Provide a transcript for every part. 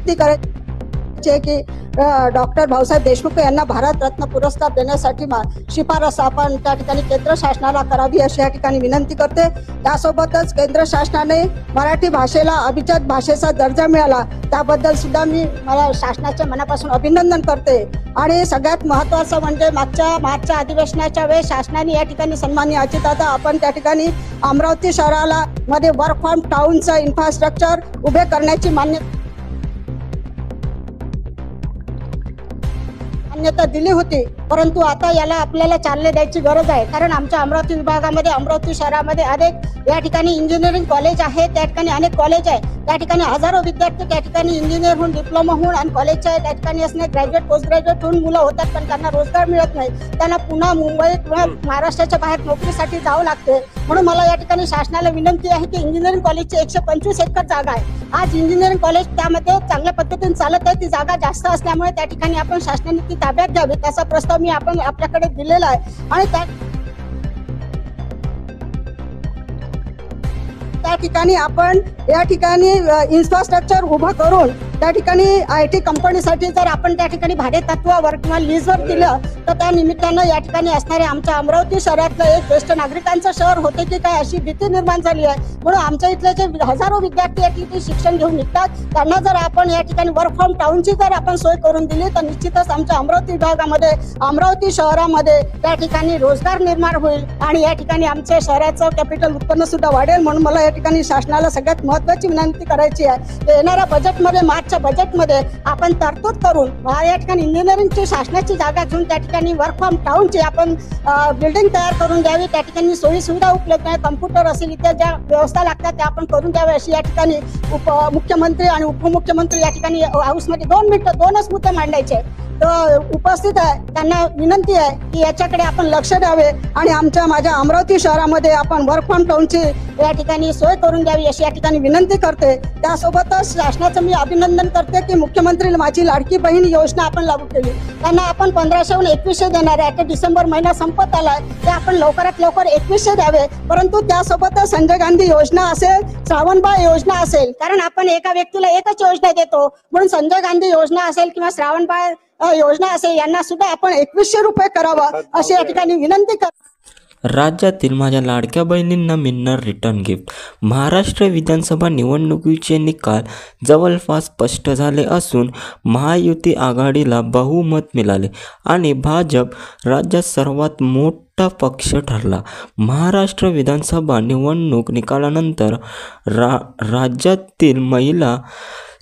विनंती करायची आहे की डॉक्टर भाऊसाहेब देशमुख यांना भारतरत्न पुरस्कार देण्यासाठी शिफारस आपण त्या ठिकाणी केंद्र शासनाला करावी अशी या ठिकाणी विनंती करते। त्यासोबतच केंद्र शासनाने मराठी भाषेला अभिजात भाषेचा दर्जा मिळाला त्याबद्दल सुद्धा मी मला शासनाच्या मनापासून अभिनंदन करते। आणि सगळ्यात महत्त्वाचं म्हणजे मागच्या अधिवेशनाच्या वेळेस शासनाने या ठिकाणी सन्माननीय अजितदादा आपण त्या ठिकाणी अमरावती शहराला मध्ये वर्क फ्रॉम टाउनचं इन्फ्रास्ट्रक्चर उभे करण्याची मान्यता दिली होती, परंतु आता याला आपल्याला चालना द्यायची गरज आहे। कारण आमच्या अमरावती विभागामध्ये अमरावती शहरामध्ये अनेक या ठिकाणी इंजिनिअरिंग कॉलेज आहे, त्या ठिकाणी अनेक कॉलेज आहे, त्या ठिकाणी हजारो विद्यार्थी त्या ठिकाणी इंजिनियर होऊन डिप्लोमा होऊन आणि कॉलेजच्या त्या ठिकाणी असणे ग्रॅज्युएट पोस्ट ग्रॅज्युएट होऊन मुलं होतात, पण त्यांना रोजगार मिळत नाही, त्यांना पुन्हा मुंबई किंवा महाराष्ट्राच्या बाहेर नोकरीसाठी जावं लागते। म्हणून मला या ठिकाणी शासनाला विनंती आहे की इंजिनिअरिंग कॉलेजची 125 एकर जागा आहे, आज इंजिनिअरिंग कॉलेज त्यामध्ये चांगल्या पद्धतीने चालत आहे, ती जागा जास्त असल्यामुळे त्या ठिकाणी आपण शासनाने ती ताब्यात घ्यावी त्याचा प्रस्ताव मी आपण आपल्याकडे दिलेला आहे। आणि त्या ठिकाणी आपण या ठिकाणी इन्फ्रास्ट्रक्चर उभं करून त्या ठिकाणी IT कंपनीसाठी जर आपण त्या ठिकाणी भाडे तत्वावर किंवा लीजवर दिलं तर त्या निमित्तानं या ठिकाणी असणारे आमच्या अमरावती शहरातलं एक ज्येष्ठ नागरिकांचं शहर होते की काय अशी भीती निर्माण झाली आहे। म्हणून आमच्या इथले जे हजारो विद्यार्थी या ठिकाणी शिक्षण घेऊन निघतात त्यांना जर आपण या ठिकाणी वर्क फ्रॉम टाउनची जर आपण सोय करून दिली तर निश्चितच आमच्या अमरावती विभागामध्ये अमरावती शहरामध्ये त्या ठिकाणी रोजगार निर्माण होईल आणि या ठिकाणी आमच्या शहराचं कॅपिटल उत्पन्न सुद्धा वाढेल। म्हणून मला या ठिकाणी शासनाला सगळ्यात महत्त्वाची विनंती करायची आहे, येणाऱ्या बजेटमध्ये मार्चच्या बजेटमध्ये आपण तरतूद करून या ठिकाणी इंजिनिअरिंगची शासनाची जागा घेऊन त्या ठिकाणी वर्क फ्रॉम टाउनची आपण बिल्डिंग तयार करून द्यावी, त्या ठिकाणी सोयी सुविधा उपलब्ध आहे, कम्प्युटर असेल इत्यादी ज्या व्यवस्था लागतात त्या आपण करून द्यावे अशी या ठिकाणी मुख्यमंत्री आणि उपमुख्यमंत्री या ठिकाणी हाऊसमध्ये 2 मिनिटं 2च मुद्दे मांडायचे तर उपस्थित आहे त्यांना विनंती आहे की याच्याकडे आपण लक्ष द्यावे आणि माझ्या अमरावती शहरामध्ये आपण वर्क फ्रॉम टाउनची या ठिकाणी सोय करून द्यावी अशी या ठिकाणी विनंती करते। त्यासोबतच शासनाचं मी अभिनंदन करते की मुख्यमंत्री माझी लाडकी बहीण योजना आपण लागू केली, त्यांना आपण 1500हून 2100 देणार आहे। आता डिसेंबर महिना संपत आलाय ते आपण लवकरात लवकर 2100 द्यावे, परंतु त्यासोबतच संजय गांधी योजना असेल, श्रावणबाळ योजना असेल, कारण आपण एका व्यक्तीला एकच योजना देतो म्हणून संजय गांधी योजना असेल किंवा श्रावणबाळ योजना असेल यांना सुद्धा आपण 2100 रुपये करावा अशी या ठिकाणी विनंती कर। राज्यातील माझ्या लाडक्या बहिणींना मिळणार रिटर्न गिफ्ट। महाराष्ट्र विधानसभा निवडणुकीचे निकाल जवळपास स्पष्ट झाले असून महायुती आघाडीला बहुमत मिळाले आणि भाजप राज्यात सर्वात मोठा पक्ष ठरला। महाराष्ट्र विधानसभा निवडणूक निकालानंतर राज्यातील महिला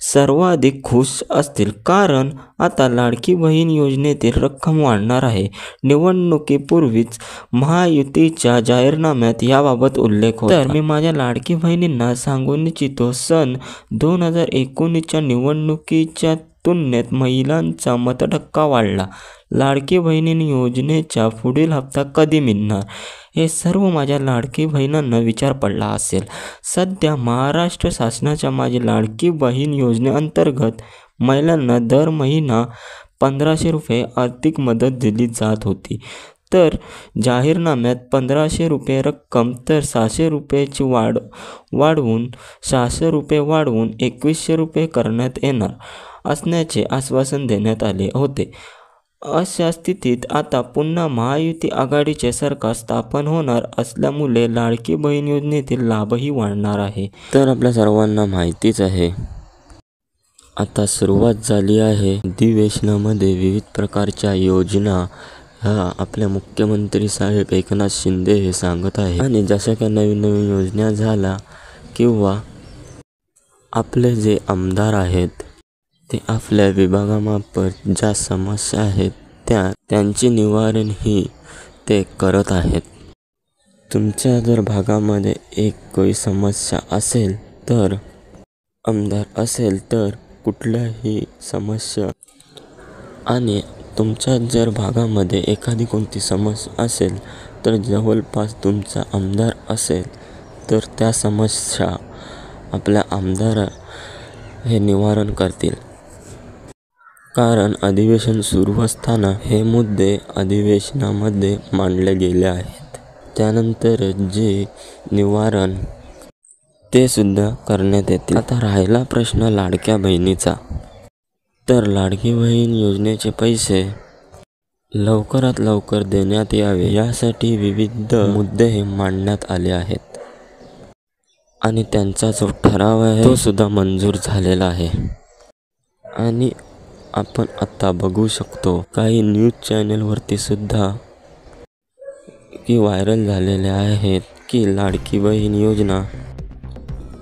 सर्वाधिक खुश असतील, कारण आता लाडकी बहीण योजनेतील रक्कम वाढणार आहे। निवडणुकीपूर्वीच महायुतीच्या जाहीरनाम्यात याबाबत उल्लेख होता। तर मी माझ्या लाडकी बहिणींना सांगून इच्छितो, सन 2019च्या निवडणुकीच्या तुलनेत महिलांचा मतटक्का वाढला। लाडकी बहिणी योजनेचा पुढील हप्ता कधी मिळणार हे सर्व माझ्या लाडकी बहिणींना विचार पडला असेल। सध्या महाराष्ट्र शासनाच्या माझी लाडकी बहीण योजनेअंतर्गत महिलांना दर महिना 1500 रुपये आर्थिक मदत दिली जात होती, तर जाहीरनाम्यात 1500 रुपये रक्कम तर 600 रुपयाची वाढवून 600 रुपये वाढवून 2100 रुपये करण्यात येणार असण्याचे आश्वासन देण्यात आले होते। अशा स्थितीत आता पुन्हा महायुती आघाडीचे सरकार स्थापन होणार असल्यामुळे लाडकी बहीण योजनेतील लाभही वाढणार आहे। तर आपल्या सर्वांना माहितीच आहे, आता सुरुवात झाली आहे अधिवेशनामध्ये विविध प्रकारच्या योजना ह्या आपल्या मुख्यमंत्री साहेब एकनाथ शिंदे हे सांगत आहे आणि जशा काही नवीन नवीन योजना झाला किंवा आपले जे आमदार आहेत ते आपल्या विभागामार्फत ज्या समस्या आहेत त्यांचे निवारण ही ते करत आहेत। तुमच्या जर भागामध्ये एक काही समस्या असेल तर आमदार असेल तर कुठल्याही समस्या आणि तुमच्या जर भागामध्ये एखादी कोणती समस्या असेल तर जवळपास तुमचा आमदार असेल तर त्या समस्या आपल्या आमदार हे निवारण करतील, कारण अधिवेशन सुरू असताना हे मुद्दे अधिवेशनामध्ये मांडले गेले आहेत। त्यानंतर जे निवारण ते सुद्धा करण्यात येतील। आता राहिला प्रश्न लाडक्या बहिणीचा, तर लाडकी बहीण योजनेचे पैसे लवकरात लवकर देण्यात यावे यासाठी विविध मुद्दे मांडण्यात आले आहेत आणि त्यांचा जो ठराव आहे तो सुद्धा मंजूर झालेला आहे. आणि आपण आता बघू शकतो काही न्यूज चॅनलवरती सुद्धा की व्हायरल झालेले आहेत की लाडकी बहीण योजना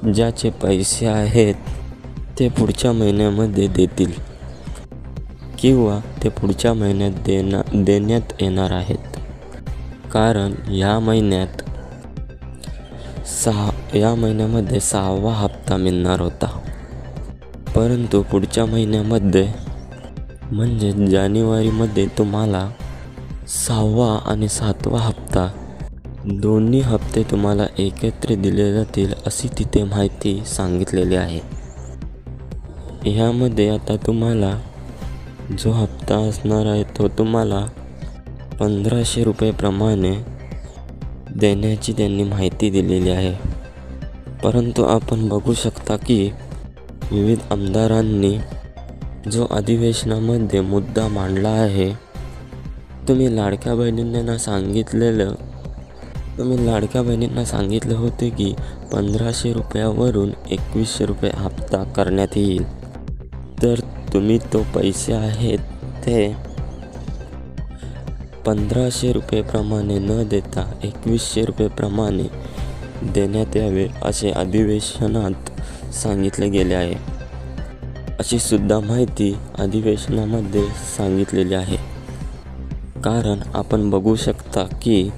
ज्याचे पैसे आहेत ते पुढच्या महिन्यामध्ये देतील किंवा ते पुढच्या महिन्यात देण्यात येणार आहेत. कारण या महिन्यामध्ये 6वा हप्ता मिळणार होता, परंतु पुढच्या महिन्यामध्ये म्हणजे जानेवारीमध्ये तुम्हाला 6वा आणि 7वा हप्ता दोन्ही हप्ते तुम्हाला एकत्र दिले जातील अशी तिथे माहिती सांगितलेली आहे. ह्यामध्ये आता तुम्हाला जो हप्ता असणार आहे तो तुम्हाला 1500 रुपये प्रमाणे देण्याची त्यांनी माहिती दिलेली आहे. परंतु आपण बघू शकता की विविध आमदारांनी जो अधिवेशनामध्ये मुद्दा मांडला आहे, तुम्ही लाडक्या बहिणींना सांगितलं होते की 1500 रुपयावरून 2100 रुपये हप्ता करण्यात येईल. तर तुम्ही तो पैसे आहेत ते 1500 रुपये प्रमाणे न देता 2100 रुपये प्रमाणे देण्यात यावे असे अधिवेशनात सांगितले गेले आहे. अशी सुद्धा माहिती अधिवेशनामध्ये सांगितलेली आहे. कारण आपण बघू शकता की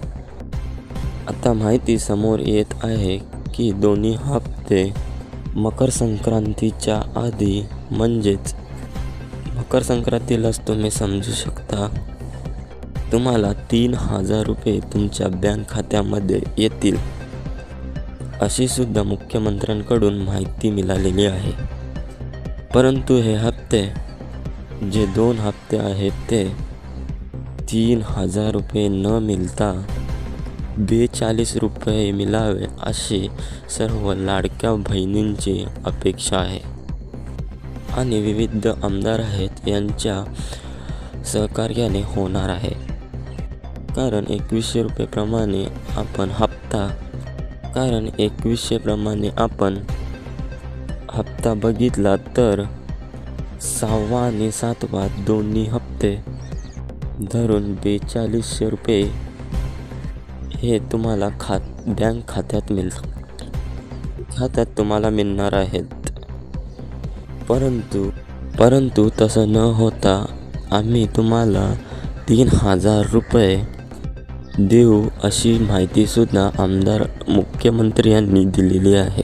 आता माहिती समोर येत आहे की दोन्ही हप्ते मकर संक्रांतीच्या आधी म्हणजेच मकर संक्रांतीलाच तुम्ही समजू शकता तुम्हाला 3000 रुपये तुमच्या बँक खात्यामध्ये येतील अशी सुद्धा मुख्यमंत्र्यांकडून माहिती मिळालेली आहे. परंतु हे हप्ते जे 2 हप्ते आहेत ते 3000 रुपये न मिळता 42 रुपये मिळावे अशी सर्व लाडक्या बहिणींची अपेक्षा आहे. आणि विविध आमदार आहेत यांच्या सहकार्याने होणार आहे. कारण 2100 रुपये प्रमाणे आपण हप्ता बघितला तर 6वा आणि 7वा दोन्ही हप्ते धरून 4200 रुपये हे तुम्हाला बँक खात्यात तुम्हाला मिळणार आहेत. परंतु तसं न होता आम्ही तुम्हाला 3000 रुपये देऊ अशी माहिती सुद्धा आमदार मुख्यमंत्री यांनी दिलेली आहे.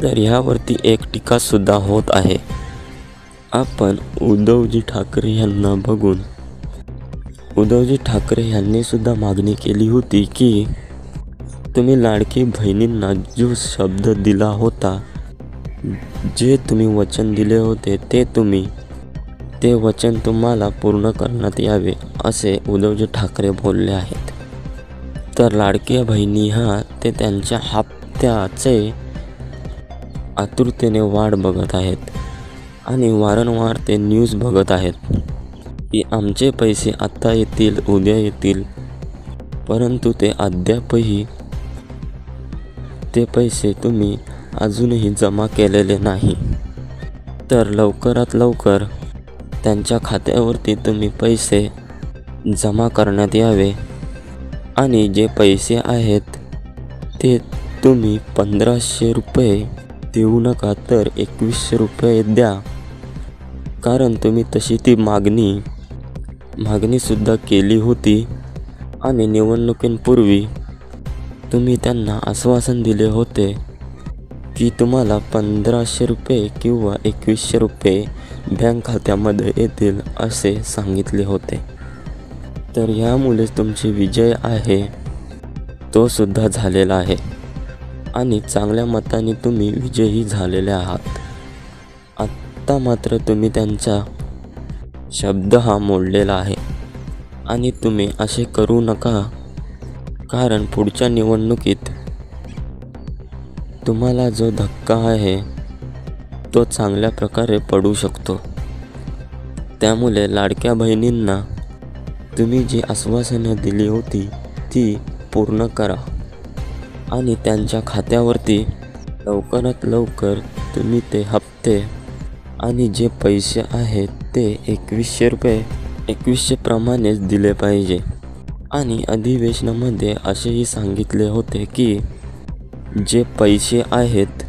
तर यावरती एक टीका सुद्धा होत आहे. आपण उद्धवजी ठाकरे यांना बघून उद्धवजी ठाकरे यांनी सुद्धा मागणी केली होती की तुम्ही लाडकी बहिणींना जो शब्द दिला होता, जे तुम्ही वचन दिले होते ते वचन तुम्हाला पूर्ण करण्यात यावे असे उद्धवजी ठाकरे बोलले आहेत. तर लाडक्या बहिणी ते त्यांच्या हप्त्याचे आतुरतेने वाट बघत आहेत आणि वारंवार ते न्यूज बघत आहेत की आमचे पैसे आता येतील, उद्या येतील. परंतु ते अद्यापही ते पैसे तुम्ही अजूनही जमा केलेले नाही. तर लवकरात लवकर त्यांच्या खात्यावरती तुम्ही पैसे जमा करण्यात यावे आणि जे पैसे आहेत ते तुम्ही 1500 रुपये देऊ नका तर 2100 रुपये द्या. कारण तुम्ही तशी ती मागणी सुद्धा केली होती आणि निवडणुकींपूर्वी तुम्ही त्यांना आश्वासन दिले होते की तुम्हाला 1500 रुपये किंवा 2100 रुपये बँक खात्यामध्ये येतील असे सांगितले होते. तर यामुळेच तुमची विजय आहे तो सुद्धा झालेला आहे आणि चांगल्या मताने तुम्ही विजयी झालेले आहात. आत्ता मात्र तुम्ही त्यांचा शब्द मोडलेला आहे आणि तुम्ही असे करू नका. कारण पुढच्या निवडणुकीत तुम्हाला जो धक्का आहे तो चांगल्या प्रकारे पडू शकतो. त्यामुळे लाडक्या बहिणींना तुम्ही जी आश्वासनं दिली होती ती पूर्ण करा आणि त्यांच्या खात्यावरती लवकरात लवकर तुम्ही ते हप्ते आणि जे पैसे आहेत ते 2100 रुपये 2100 प्रमाणेच दिले पाहिजे. आणि अधिवेशनामध्ये असेही सांगितले होते की जे पैसे आहेत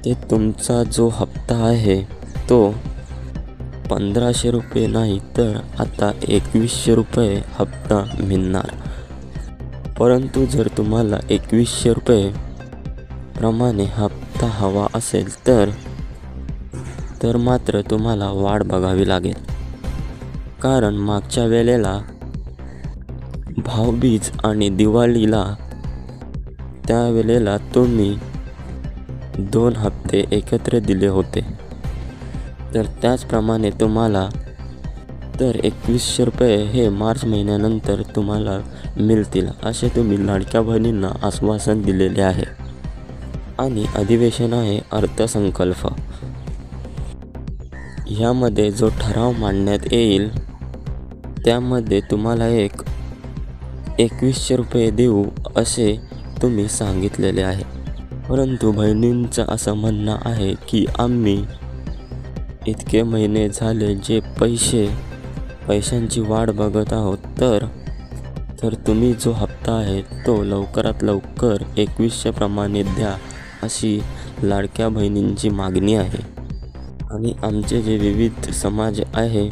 ते तुमचा जो हप्ता आहे तो 1500 रुपये नाही तर आता 2100 रुपये हप्ता मिळणार. परंतु जर तुम्हाला 2100 रुपये प्रमाणे हप्ता हवा असेल तर मात्र तुम्हाला वाट बघावी लागेल. कारण मागच्या वेळेला भाऊबीज आणि दिवाळीला त्यावेळेला तुम्ही 2 हप्ते एकत्र दिले होते. तर त्याचप्रमाणे तुम्हाला तर 2100 रुपये हे मार्च महिन्यानंतर तुम्हाला मिळतील असे तुम्ही लाडक्या बहिणींना आश्वासन दिलेले आहे. आणि अधिवेशन आहे अर्थसंकल्प. ह्यामध्ये जो ठराव मांडण्यात येईल त्यामध्ये तुम्हाला 2100 रुपये देऊ असे तुम्ही सांगितलेले आहे. परंतु बहिणींचं असं म्हणणं आहे की आम्ही इतके महिने झाले जे पैशांची वाट बघत आहोत तर तुम्ही जो हप्ता आहे तो लवकरात लवकर 2100 प्रमाणे द्या अशी लाडक्या बहिणींची मागणी आहे. आणि आमचे जे विविध समाज आहे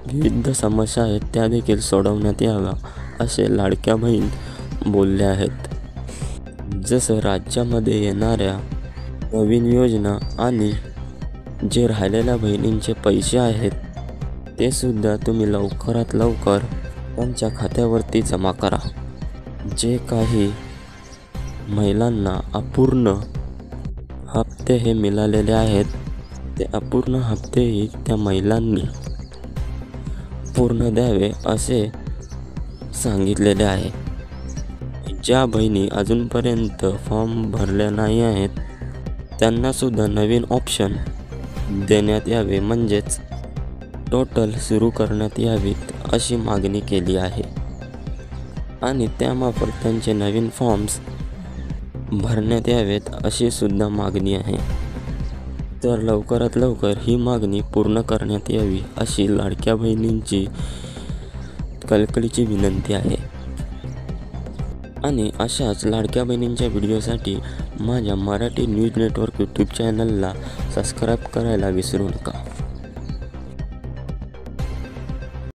विविध समस्या आहेत त्या देखील सोडवण्यात याव्या असे लाडक्या बहीण बोलल्या आहेत. जसं राज्यामध्ये येणाऱ्या नवीन योजना आणि जे राहिलेल्या बहिणींचे पैसे आहेत ते सुद्धा तुम्ही लवकरात लवकर त्यांच्या खात्यावरती जमा करा. जे काही महिलांना अपूर्ण हप्ते हे मिळालेले आहेत ते अपूर्ण हप्तेही त्या महिलांनी पूर्ण द्यावे असे सांगितलेले आहे. ज्या बहिणी अजूनपर्यंत फॉर्म भरले नाही आहेत त्यांनासुद्धा नवीन ऑप्शन देण्यात यावे म्हणजेच टोटल सुरू करण्यात यावीत अशी मागणी केली आहे. आणि त्यामार्फत त्यांचे नवीन फॉर्म्स भरण्यात यावेत अशी सुद्धा मागणी आहे. तर लवकरात लवकर ही मागणी पूर्ण करण्यात यावी अशी लाडक्या बहिणींची कळकळीची विनंती आहे. आणि अशाच लाडक्या बहिणींच्या व्हिडिओसाठी माझ्या मराठी न्यूज नेटवर्क यूट्यूब चॅनलला सबस्क्राईब करायला विसरू नका.